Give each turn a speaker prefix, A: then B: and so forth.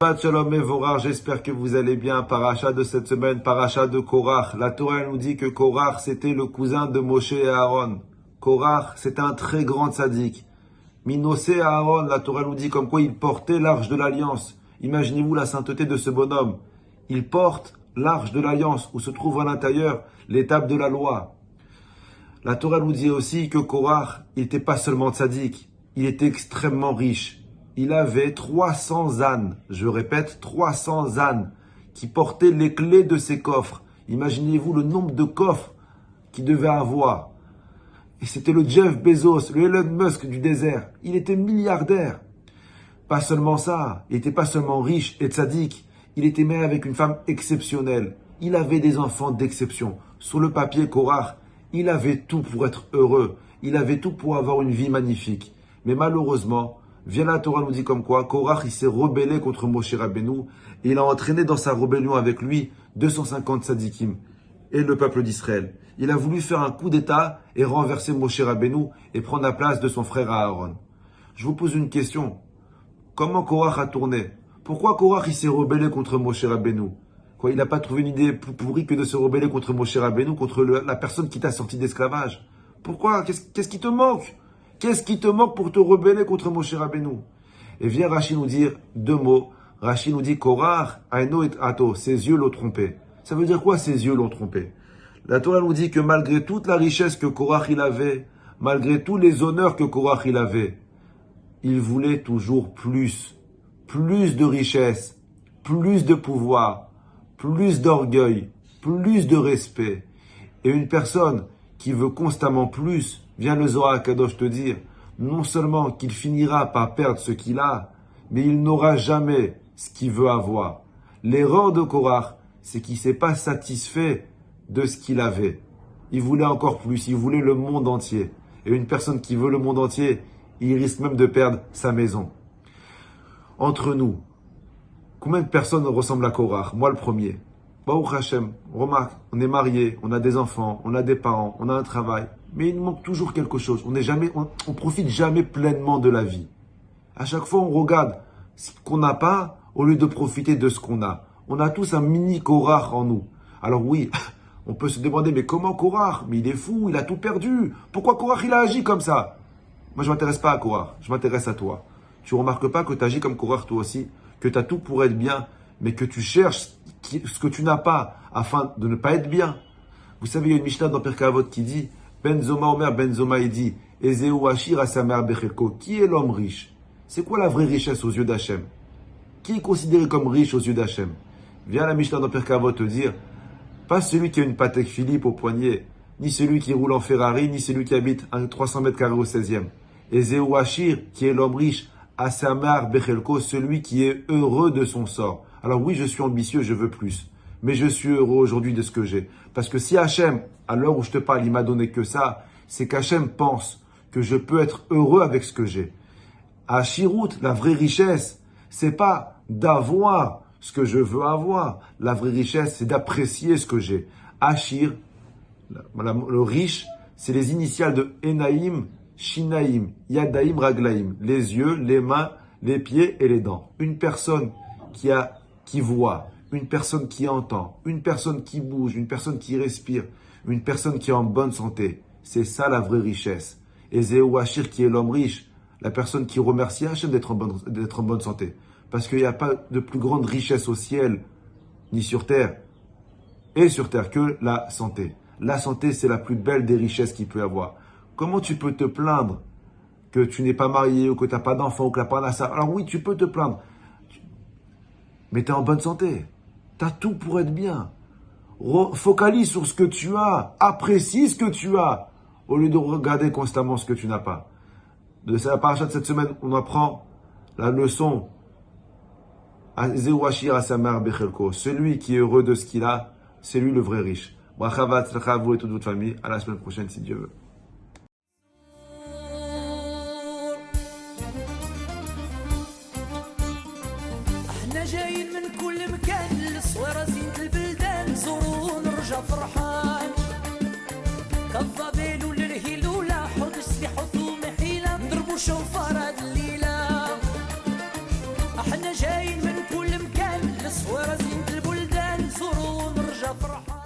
A: Shabbat Shalom Mevorach, j'espère que vous allez bien. Paracha de cette semaine, paracha de Korach. La Torah nous dit que Korach c'était le cousin de Moshe et Aaron. Korach c'était un très grand tzaddik. Minosé et Aaron, la Torah nous dit comme quoi il portait l'arche de l'alliance. Imaginez-vous la sainteté de ce bonhomme. Il porte l'arche de l'alliance où se trouve à l'intérieur l'étape de la loi. La Torah nous dit aussi que Korach, il n'était pas seulement tzaddik, il était extrêmement riche. Il avait 300 ânes, je répète, 300 ânes qui portaient les clés de ses coffres. Imaginez-vous le nombre de coffres qu'il devait avoir. Et c'était le Jeff Bezos, le Elon Musk du désert. Il était milliardaire. Pas seulement ça, il n'était pas seulement riche et tzaddik, il était marié avec une femme exceptionnelle. Il avait des enfants d'exception. Sur le papier Korach, il avait tout pour être heureux. Il avait tout pour avoir une vie magnifique. Mais malheureusement, vient la Torah nous dit comme quoi Korach il s'est rebellé contre Moshe Rabbeinu et il a entraîné dans sa rébellion avec lui 250 tzadikim et le peuple d'Israël. Il a voulu faire un coup d'état et renverser Moshe Rabbeinu et prendre la place de son frère Aaron. Je vous pose une question. Comment Korach a tourné? Pourquoi Korach il s'est rebellé contre Moshe Rabbeinu? Quoi, il n'a pas trouvé une idée plus pourrie que de se rebeller contre Moshe Rabbeinu, contre la personne qui t'a sorti d'esclavage? Pourquoi? Qu'est-ce qui te manque? Qu'est-ce qui te manque pour te rebeller contre Moshe Rabbeinu? Et vient Rashi nous dire deux mots. Rashi nous dit Korach, Aino et Ato, ses yeux l'ont trompé. Ça veut dire quoi ses yeux l'ont trompé? La Torah nous dit que malgré toute la richesse que Korach il avait, malgré tous les honneurs que Korach il avait, il voulait toujours plus. Plus de richesse, plus de pouvoir, plus d'orgueil, plus de respect. Et une personne qui veut constamment plus, vient le Zohar HaKadosh te dire, non seulement qu'il finira par perdre ce qu'il a, mais il n'aura jamais ce qu'il veut avoir. L'erreur de Korach, c'est qu'il ne s'est pas satisfait de ce qu'il avait. Il voulait encore plus, il voulait le monde entier. Et une personne qui veut le monde entier, il risque même de perdre sa maison. Entre nous, combien de personnes ressemblent à Korach? Moi le premier. Baruch Hashem, remarque, on est marié, on a des enfants, on a des parents, on a un travail. Mais il nous manque toujours quelque chose. On profite jamais pleinement de la vie. À chaque fois, on regarde ce qu'on n'a pas au lieu de profiter de ce qu'on a. On a tous un mini Korach en nous. Alors oui, on peut se demander, mais comment Korach? Mais il est fou, il a tout perdu. Pourquoi Korach il a agi comme ça? Moi, je ne m'intéresse pas à Korach, je m'intéresse à toi. Tu ne remarques pas que tu agis comme Korach toi aussi, que tu as tout pour être bien, mais que tu cherches ce que tu n'as pas afin de ne pas être bien. Vous savez, il y a une Mishnah dans Pirkei Avot qui dit Benzoma Omer, Benzoma il dit Ezeu Ashir Asamer Bechelko. Qui est l'homme riche? C'est quoi la vraie richesse aux yeux d'Hachem? Qui est considéré comme riche aux yeux d'Hachem? Viens la Mishnah dans Pirkei Avot te dire pas celui qui a une Patek Philippe au poignet, ni celui qui roule en Ferrari, ni celui qui habite à 300 mètres carrés au 16e. Ezeu Ashir, qui est l'homme riche, Asamer Bechelko, celui qui est heureux de son sort. Alors oui, je suis ambitieux, je veux plus. Mais je suis heureux aujourd'hui de ce que j'ai. Parce que si Hachem, à l'heure où je te parle, il m'a donné que ça, c'est qu'Hachem pense que je peux être heureux avec ce que j'ai. À Shirout, la vraie richesse, c'est pas d'avoir ce que je veux avoir. La vraie richesse, c'est d'apprécier ce que j'ai. Ashir, le riche, c'est les initiales de Enaïm, Shinaïm, Yadaïm, Raglaïm. Les yeux, les mains, les pieds et les dents. Une personne qui voit, une personne qui entend, une personne qui bouge, une personne qui respire, une personne qui est en bonne santé. C'est ça la vraie richesse. Et Zéou Hachir qui est l'homme riche, la personne qui remercie Hachem d'être en bonne santé. Parce qu'il n'y a pas de plus grande richesse au ciel, ni sur terre, et sur terre que la santé. La santé, c'est la plus belle des richesses qu'il peut y avoir. Comment tu peux te plaindre que tu n'es pas marié, ou que tu n'as pas d'enfant, ou que tu n'as pas d'assa? Alors oui, tu peux te plaindre. Mais tu es en bonne santé. Tu as tout pour être bien. Focalise sur ce que tu as. Apprécie ce que tu as. Au lieu de regarder constamment ce que tu n'as pas. De la paracha de cette semaine, on apprend la leçon. Celui qui est heureux de ce qu'il a, c'est lui le vrai riche. Bracha v'atzlacha à vous et toute votre famille. À la semaine prochaine si Dieu veut.
B: احنا جايين من كل مكان للصويرة زينة البلدان زوروا ونرجع فرحان كالضبيل وللهيلولة حوض السبيح وثوم حيلة نضربوا شوفار هاد الليلة احنا جايين من كل فرحان